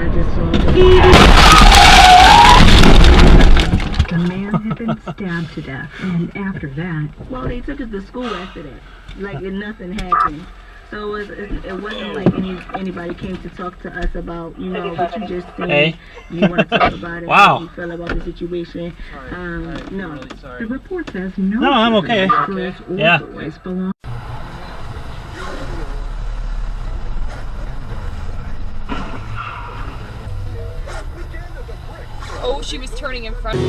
I just saw the man had been stabbed to death, and after that, well, they took us to school after that, like nothing happened. So it wasn't like anybody came to talk to us about, you know, what you just seen. Hey. You want to talk about it, Wow. how you feel about the situation. No. The report says no. No, I'm okay. Yeah. Boys belong. Oh, she was turning in front.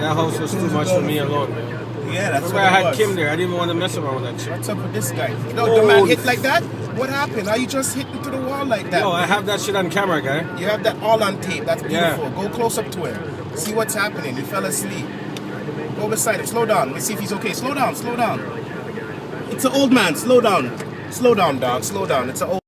That house was too much for me alone, man. Yeah, that's why what I it had was. Kim there. I didn't want to mess around with that shit. What's up with this guy? No, the man hit like that? What happened? How you just hit into the wall like that? No, I have that shit on camera, guy. You have that all on tape. That's beautiful. Yeah. Go close up to him. See what's happening. He fell asleep. Go beside him. Slow down. Let's see if he's okay. Slow down. Slow down. It's an old man. Slow down. Slow down, dog. Slow down. It's an old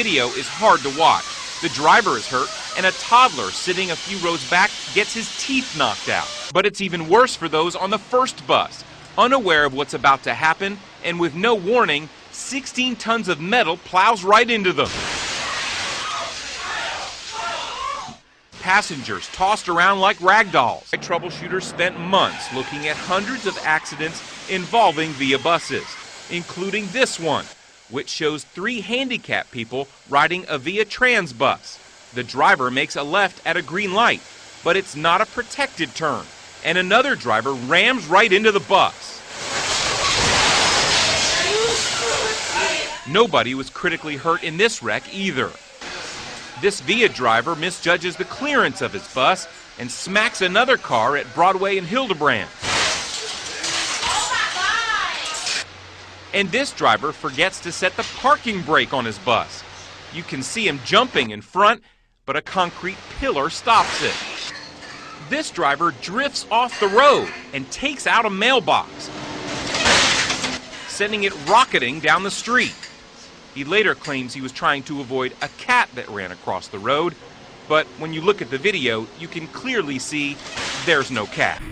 video is hard to watch. The driver is hurt, and a toddler sitting a few rows back gets his teeth knocked out. But it's even worse for those on the first bus, unaware of what's about to happen, and with no warning, 16 tons of metal plows right into them. Passengers tossed around like rag dolls. Troubleshooters spent months looking at hundreds of accidents involving Via buses, including this one, which shows 3 handicapped people riding a Via Trans bus. The driver makes a left at a green light, but it's not a protected turn, and another driver rams right into the bus. Nobody was critically hurt in this wreck either. This Via driver misjudges the clearance of his bus and smacks another car at Broadway and Hildebrand. And this driver forgets to set the parking brake on his bus. You can see him jumping in front, but a concrete pillar stops it. This driver drifts off the road and takes out a mailbox, sending it rocketing down the street. He later claims he was trying to avoid a cat that ran across the road, but when you look at the video, you can clearly see there's no cat.